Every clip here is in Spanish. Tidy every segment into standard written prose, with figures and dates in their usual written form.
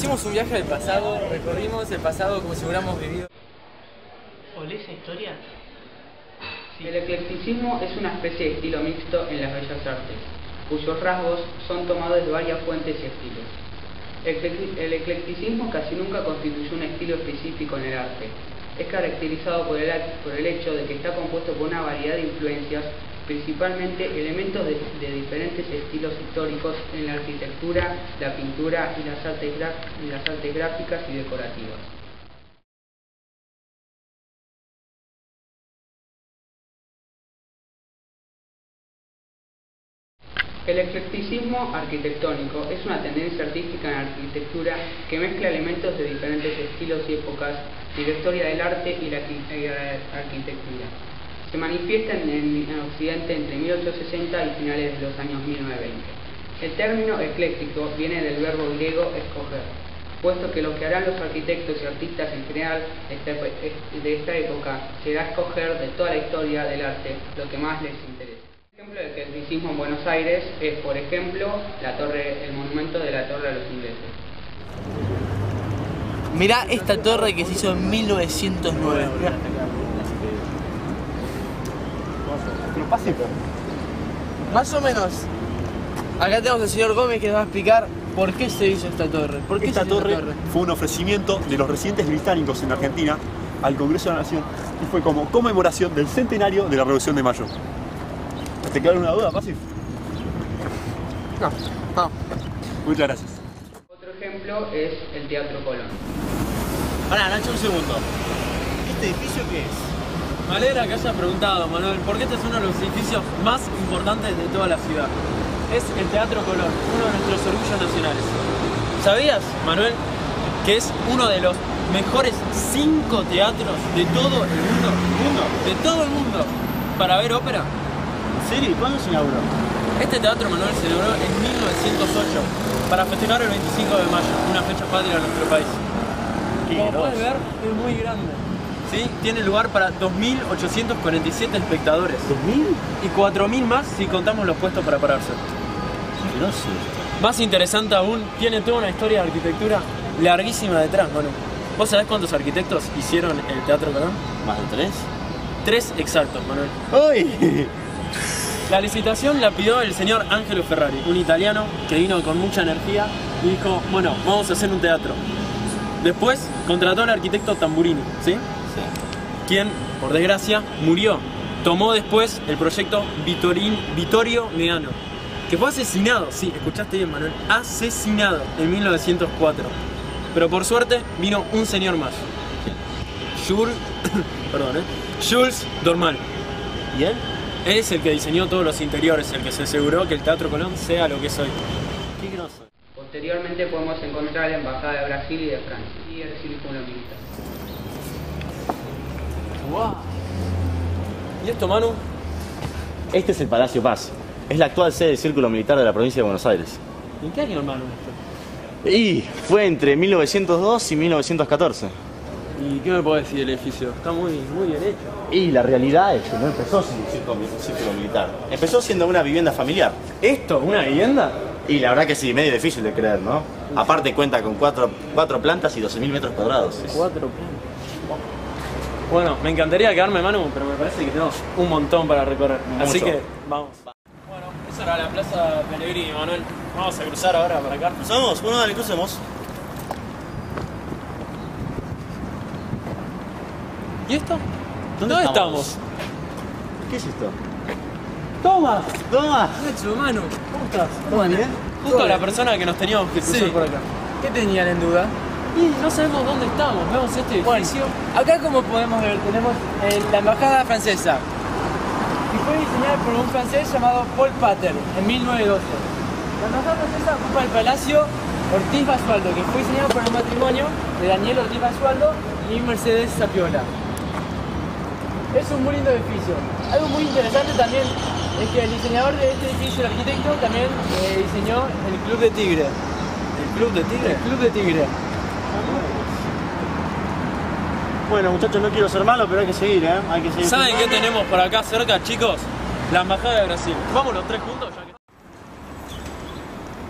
Hicimos un viaje al pasado, recorrimos el pasado como si hubiéramos vivido. ¿Olé esa historia? Sí. El eclecticismo es una especie de estilo mixto en las bellas artes, cuyos rasgos son tomados de varias fuentes y estilos. El eclecticismo casi nunca constituye un estilo específico en el arte. Es caracterizado por el hecho de que está compuesto por una variedad de influencias, principalmente elementos de diferentes estilos históricos en la arquitectura, la pintura y las artes gráficas y decorativas. El eclecticismo arquitectónico es una tendencia artística en la arquitectura que mezcla elementos de diferentes estilos y épocas de la historia del arte y la arquitectura. Se manifiesta en Occidente entre 1860 y finales de los años 1920. El término ecléctico viene del verbo griego escoger, puesto que lo que harán los arquitectos y artistas en general de esta época será escoger de toda la historia del arte lo que más les interesa. Un ejemplo del eclecticismo en Buenos Aires es, por ejemplo, el monumento de la Torre a los Ingleses. Mirá esta torre que se hizo en 1909. Más o menos. Acá tenemos al señor Gómez que nos va a explicar por qué se hizo esta torre. ¿Por qué esta torre fue un ofrecimiento de los residentes británicos en Argentina al Congreso de la Nación y fue como conmemoración del centenario de la Revolución de Mayo. ¿Te queda alguna duda, Pasi? No. Muchas gracias. Otro ejemplo es el Teatro Colón. Pará, Nacho, un segundo. ¿Este edificio qué es? Me alegra que hayas preguntado, Manuel, porque este es uno de los edificios más importantes de toda la ciudad. Es el Teatro Colón, uno de nuestros orgullos nacionales. ¿Sabías, Manuel, que es uno de los mejores 5 teatros de todo el mundo? De todo el mundo, para ver ópera? ¿En serio? ¿Y cuándo se inauguró? Este teatro, Manuel, se inauguró en 1908 para festejar el 25 de mayo, una fecha patria de nuestro país. Como puedes ver, es muy grande. ¿Sí? Tiene lugar para 2.847 espectadores. ¿2.000? Y 4.000 más si contamos los puestos para pararse. Qué grosso. Más interesante aún, tiene toda una historia de arquitectura larguísima detrás, Manu. ¿Vos sabés cuántos arquitectos hicieron el Teatro Colón? ¿Más de 3? 3 exactos, Manuel. ¡Uy! La licitación la pidió el señor Angelo Ferrari, un italiano que vino con mucha energía y dijo, bueno, vamos a hacer un teatro. Después contrató al arquitecto Tamburini, ¿sí? Quien, por desgracia, murió. Tomó después el proyecto Vittorio Meano, que fue asesinado, sí, escuchaste bien, Manuel, asesinado en 1904. Pero por suerte vino un señor más, Jules Dormal. ¿Y él? Él es el que diseñó todos los interiores, el que se aseguró que el Teatro Colón sea lo que es hoy. Qué grosso. Posteriormente podemos encontrar la Embajada de Brasil y de Francia y el Círculo Militar. ¡Wow! ¿Y esto, Manu? Este es el Palacio Paz. Es la actual sede del Círculo Militar de la provincia de Buenos Aires. ¿En qué año, Manu, esto? Y fue entre 1902 y 1914. ¿Y qué me podés decir del edificio? Está muy bien hecho. Y la realidad es que no empezó siendo un círculo militar. Empezó siendo una vivienda familiar. ¿Esto? ¿Una vivienda? Y la verdad que sí, medio difícil de creer, ¿no? Aparte cuenta con cuatro plantas y 12.000 metros cuadrados. 4 plantas. Bueno, me encantaría quedarme, Manu, pero me parece que tenemos un montón para recorrer. Mucho. Así que, vamos. Bueno, esa era la Plaza Pellegrini, Manuel. Vamos a cruzar ahora para acá. ¿Cruzamos? Bueno, dale, crucemos. ¿Y esto? ¿Dónde estamos? ¿Qué es esto? ¡Toma! ¡Toma! Nacho, Manu, ¿cómo estás? ¿Todo bien? Justo la persona que nos teníamos que cruzar por acá. ¿Qué tenían en duda? Y no sabemos dónde estamos. Vemos este edificio. Acá como podemos ver tenemos la embajada francesa. Y fue diseñada por un francés llamado Paul Pater en 1912. La embajada francesa ocupa el Palacio Ortiz Basualdo, que fue diseñado por el matrimonio de Daniel Ortiz Basualdo y Mercedes Sapiola. Es un muy lindo edificio. Algo muy interesante también es que el diseñador de este edificio, el arquitecto, también diseñó el Club de Tigre. ¿El Club de Tigre? El Club de Tigre. Bueno, muchachos, no quiero ser malo, pero hay que seguir, ¿eh? Hay que seguir. ¿Saben qué tenemos por acá cerca, chicos? La Embajada de Brasil. Vamos los tres juntos ya que...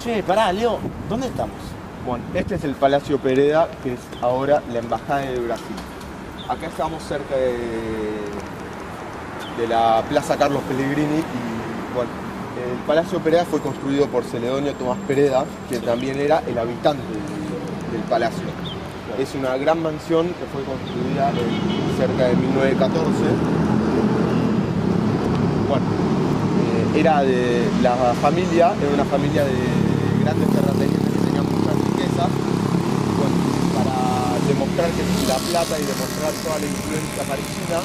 Che, pará, Leo, ¿dónde estamos? Bueno, este es el Palacio Pereda, que es ahora la Embajada de Brasil. Acá estamos cerca de la Plaza Carlos Pellegrini y bueno, el Palacio Pereda fue construido por Celedonio Tomás Pereda, que también era el habitante del palacio. Es una gran mansión que fue construida cerca de 1914. Bueno, era de la familia, era una familia de grandes terratenientes que tenían muchas riquezas. Bueno, para demostrar que la plata y demostrar toda la influencia parisina,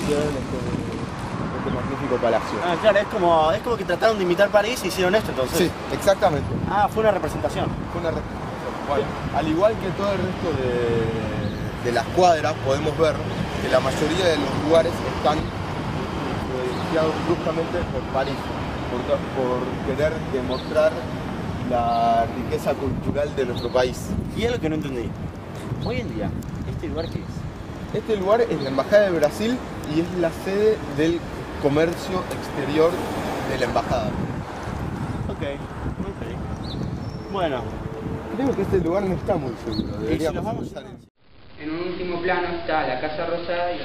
hicieron este magnífico palacio. Ah, claro, es como que trataron de imitar París y hicieron esto entonces. Sí, exactamente. Ah, fue una representación. Fue una representación. Bueno, al igual que todo el resto de las cuadras, podemos ver que la mayoría de los lugares están influenciados bruscamente por París, por querer demostrar la riqueza cultural de nuestro país. Y es lo que no entendí. Hoy en día, ¿este lugar qué es? Este lugar es la Embajada de Brasil y es la sede del comercio exterior de la embajada. Ok. Bueno. Creo que este lugar no está muy seguro. Deberíamos si nos vamos estar en un último plano está la Casa Rosada y...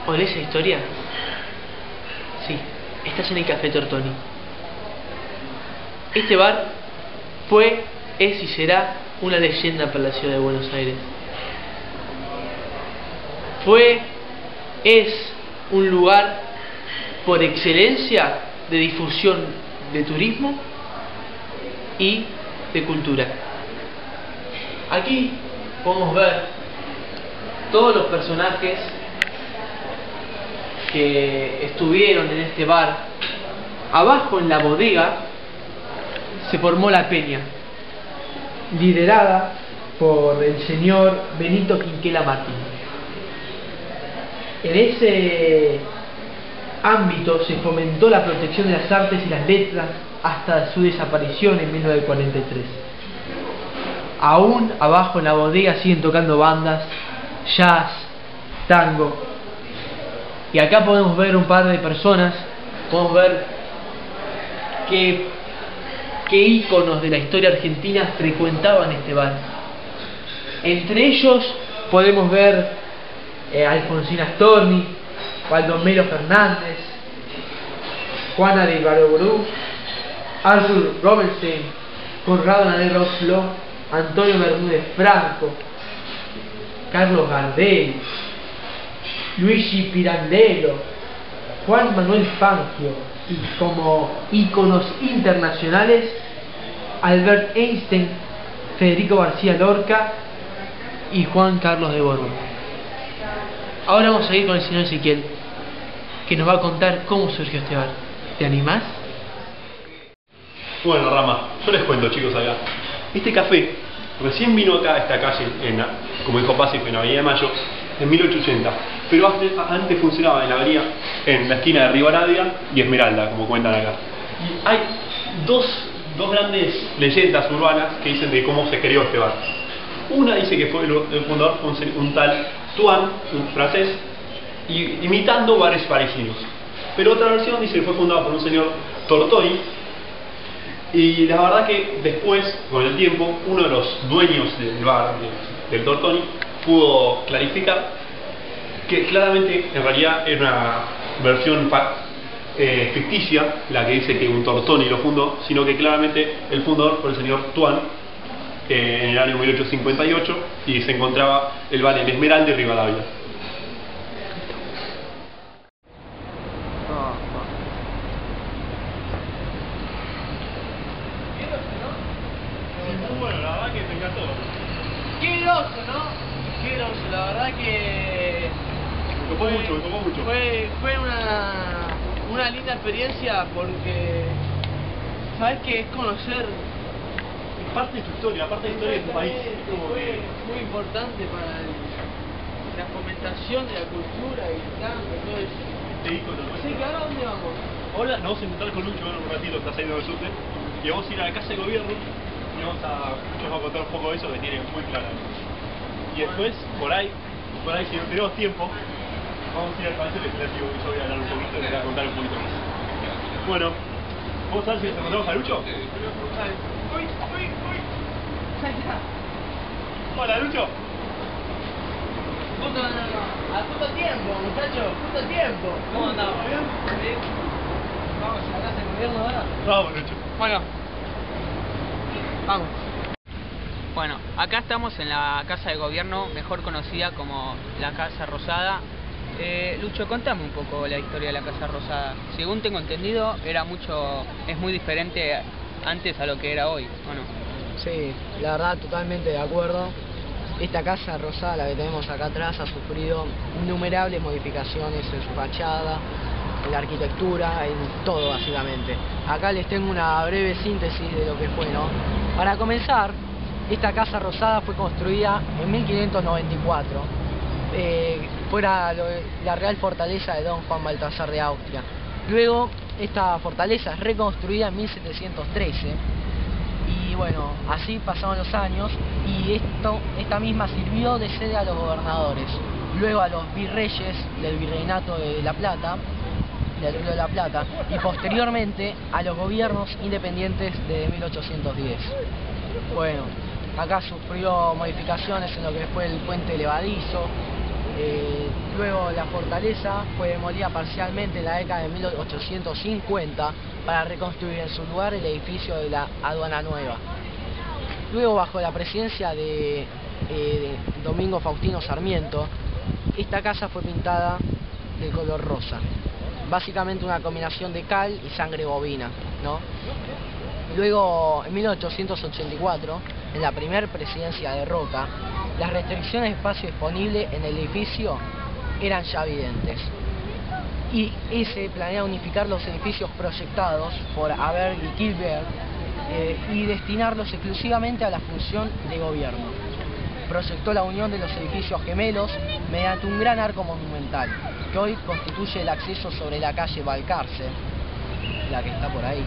¿Olés esa historia? Sí, estás en el Café Tortoni. Este bar fue, es y será una leyenda para la ciudad de Buenos Aires. Es un lugar por excelencia de difusión de turismo y de cultura. Aquí podemos ver todos los personajes que estuvieron en este bar. Abajo en la bodega se formó la peña, liderada por el señor Benito Quinquela Martín. En ese ámbito se fomentó la protección de las artes y las letras hasta su desaparición en 1943. Aún abajo en la bodega siguen tocando bandas, jazz, tango. Y acá podemos ver un par de personas, podemos ver qué íconos de la historia argentina frecuentaban este bar. Entre ellos podemos ver Alfonsín Astorni, Baldomero Fernández, Juana de Ibarbourou, Arthur Robinson, Conrado Nader Oslo, Antonio Bermúdez Franco, Carlos Gardel, Luigi Pirandello, Juan Manuel Fangio, y como íconos internacionales Albert Einstein, Federico García Lorca y Juan Carlos de Borbón. Ahora vamos a ir con el señor Ezequiel, que nos va a contar cómo surgió este bar. ¿Te animás? Bueno, Rama, yo les cuento, chicos, acá. Este café recién vino acá a esta calle, como dijo Pasi, en la Avenida de Mayo, en 1880. Pero antes funcionaba en la esquina de Rivadavia y Esmeralda, como cuentan acá. Y hay dos grandes leyendas urbanas que dicen de cómo se creó este bar. Una dice que fue el fundador fue un tal Tuan, un francés, imitando bares parisinos. Pero otra versión dice que fue fundado por un señor Tortoni. Y la verdad que después, con el tiempo, uno de los dueños del bar, del Tortoni, pudo clarificar que claramente en realidad era una versión ficticia la que dice que un Tortoni lo fundó, sino que claramente el fundador fue el señor Tuan en el año 1858 y se encontraba el bar en Esmeralda y Rivadavia. Bueno, la verdad que me encantó. Qué groso, ¿no? Qué groso, la verdad que... Me tocó mucho. Fue una linda experiencia porque... ¿Sabes qué? Es conocer... Parte de tu historia, parte de la historia de tu país. Fue muy importante para la fomentación de la cultura y el tango y todo eso. Este ícono, ¿no? Así que ahora, ¿dónde vamos? Ahora nos vamos a encontrar con Lucho en un ratito, está saliendo del subte, y vamos a ir a la casa de gobierno y nos va a contar un poco de eso que tiene muy clara. Y después, por ahí, por ahí si no tenemos tiempo, vamos a ir al Palacio Legislativo y yo voy a hablar un poquito y les voy a contar un poquito más. Bueno, ¿vamos a ver si nos encontramos a Lucho? ¡Uy! Hola, Lucho. Justo tiempo, muchachos, justo tiempo. ¿Cómo andamos? ¿Bien? Sí. Vamos a la casa de gobierno ahora. Vamos, Lucho. Bueno, vamos. Bueno, acá estamos en la Casa de Gobierno, mejor conocida como la Casa Rosada. Lucho, contame un poco la historia de la Casa Rosada. Según tengo entendido, es muy diferente antes a lo que era hoy, ¿o no? Sí, la verdad totalmente de acuerdo. Esta Casa Rosada, la que tenemos acá atrás, ha sufrido innumerables modificaciones en su fachada, en la arquitectura, en todo básicamente. Acá les tengo una breve síntesis de lo que fue, ¿no? Para comenzar, esta Casa Rosada fue construida en 1594. Fuera la Real Fortaleza de Don Juan Baltasar de Austria. Luego, esta fortaleza es reconstruida en 1713. Y bueno, así pasaron los años y esta misma sirvió de sede a los gobernadores, luego a los virreyes del Virreinato de La Plata, del Río de la Plata, y posteriormente a los gobiernos independientes de 1810. Bueno, acá sufrió modificaciones en lo que fue el puente levadizo. Luego la fortaleza fue demolida parcialmente en la década de 1850 para reconstruir en su lugar el edificio de la Aduana Nueva. Luego, bajo la presidencia de Domingo Faustino Sarmiento, esta casa fue pintada de color rosa. Básicamente una combinación de cal y sangre bovina, ¿no? Luego, en 1884, en la primera presidencia de Roca, las restricciones de espacio disponible en el edificio eran ya evidentes. Y se planea unificar los edificios proyectados por Haber y Gilbert y destinarlos exclusivamente a la función de gobierno. Proyectó la unión de los edificios gemelos mediante un gran arco monumental, que hoy constituye el acceso sobre la calle Balcarce, la que está por ahí,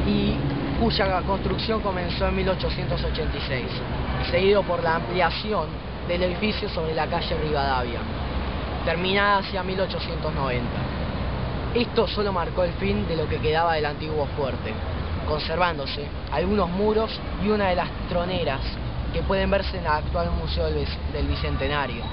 y cuya construcción comenzó en 1886, seguido por la ampliación del edificio sobre la calle Rivadavia, terminada hacia 1890. Esto solo marcó el fin de lo que quedaba del antiguo fuerte, conservándose algunos muros y una de las troneras que pueden verse en el actual Museo del Bicentenario.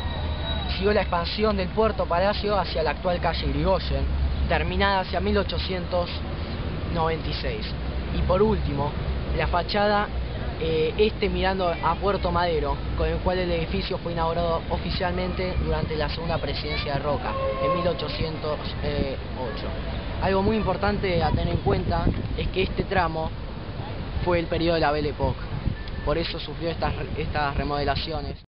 Siguió la expansión del Puerto Palacio hacia la actual calle Irigoyen, terminada hacia 1896. Y por último, la fachada mirando a Puerto Madero, con el cual el edificio fue inaugurado oficialmente durante la segunda presidencia de Roca, en 1808. Algo muy importante a tener en cuenta es que este tramo fue el periodo de la Belle Époque, por eso sufrió estas remodelaciones.